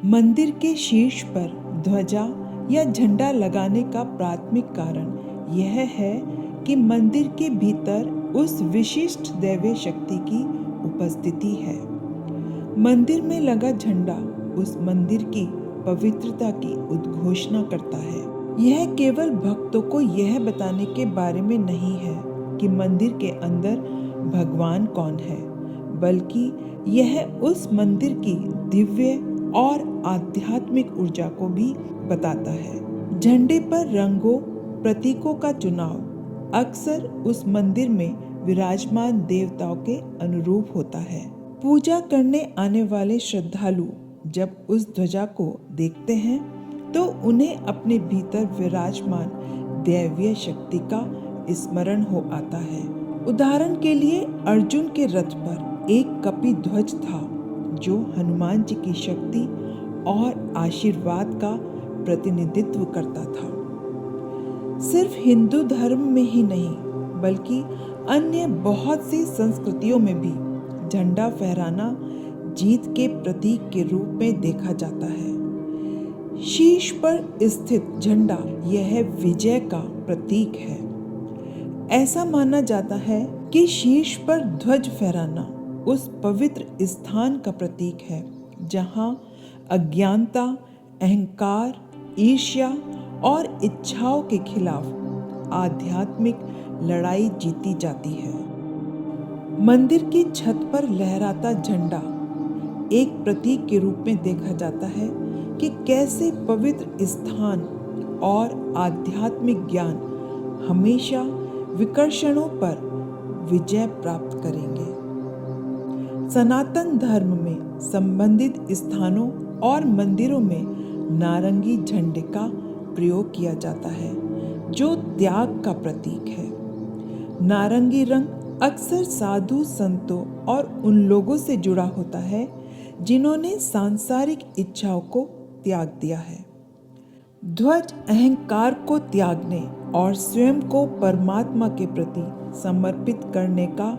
मंदिर के शीर्ष पर ध्वजा या झंडा लगाने का प्राथमिक कारण यह है कि मंदिर के भीतर उस विशिष्ट दैवीय शक्ति की उपस्थिति है। मंदिर में लगा झंडा उस मंदिर की पवित्रता की उद्घोषणा करता है। यह केवल भक्तों को यह बताने के बारे में नहीं है कि मंदिर के अंदर भगवान कौन है, बल्कि यह उस मंदिर की दिव्य और आध्यात्मिक ऊर्जा को भी बताता है। झंडे पर रंगों, प्रतीकों का चुनाव अक्सर उस मंदिर में विराजमान देवताओं के अनुरूप होता है। पूजा करने आने वाले श्रद्धालु जब उस ध्वजा को देखते हैं तो उन्हें अपने भीतर विराजमान दैवीय शक्ति का स्मरण हो आता है। उदाहरण के लिए अर्जुन के रथ पर एक कपि ध्वज था जो हनुमान जी की शक्ति और आशीर्वाद का प्रतिनिधित्व करता था। सिर्फ हिंदू धर्म में ही नहीं बल्कि अन्य बहुत सी संस्कृतियों में भी झंडा फहराना जीत के प्रतीक के रूप में देखा जाता है। शीर्ष पर स्थित झंडा यह विजय का प्रतीक है। ऐसा माना जाता है कि शीर्ष पर ध्वज फहराना उस पवित्र स्थान का प्रतीक है जहां अज्ञानता, अहंकार, ईर्ष्या और इच्छाओं के खिलाफ आध्यात्मिक लड़ाई जीती जाती है। मंदिर की छत पर लहराता झंडा एक प्रतीक के रूप में देखा जाता है कि कैसे पवित्र स्थान और आध्यात्मिक ज्ञान हमेशा विकर्षणों पर विजय प्राप्त करेंगे। सनातन धर्म में संबंधित स्थानों और मंदिरों में नारंगी झंडे का प्रयोग किया जाता है जो त्याग का प्रतीक है। नारंगी रंग अक्सर साधु संतों और उन लोगों से जुड़ा होता है जिन्होंने सांसारिक इच्छाओं को त्याग दिया है। ध्वज अहंकार को त्यागने और स्वयं को परमात्मा के प्रति समर्पित करने का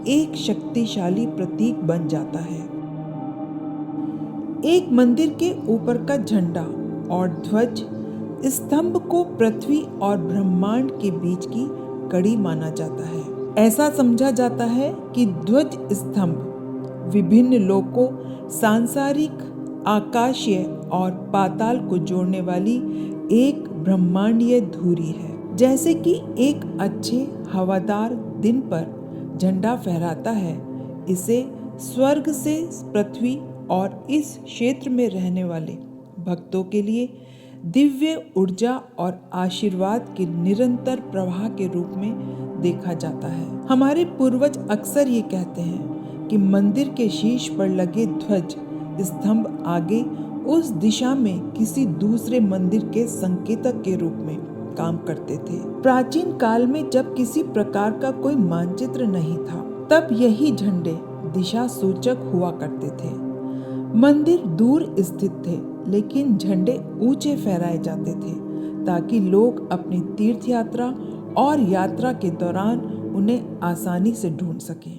एक शक्तिशाली प्रतीक बन जाता है। एक मंदिर के ऊपर का झंडा और ध्वज स्तंभ को पृथ्वी और ब्रह्मांड के बीच की कड़ी माना जाता है। ऐसा समझा जाता है कि ध्वज स्तंभ विभिन्न लोकों, सांसारिक, आकाशीय और पाताल को जोड़ने वाली एक ब्रह्मांडीय धुरी है। जैसे कि एक अच्छे हवादार दिन पर झंडा फहराता है, इसे स्वर्ग से पृथ्वी और इस क्षेत्र में रहने वाले भक्तों के लिए दिव्य ऊर्जा और आशीर्वाद के निरंतर प्रवाह के रूप में देखा जाता है। हमारे पूर्वज अक्सर ये कहते हैं कि मंदिर के शीर्ष पर लगे ध्वज स्तंभ आगे उस दिशा में किसी दूसरे मंदिर के संकेतक के रूप में काम करते थे। प्राचीन काल में जब किसी प्रकार का कोई मानचित्र नहीं था, तब यही झंडे दिशा सूचक हुआ करते थे। मंदिर दूर स्थित थे, लेकिन झंडे ऊंचे फहराए जाते थे ताकि लोग अपनी तीर्थ यात्रा और यात्रा के दौरान उन्हें आसानी से ढूंढ सकें।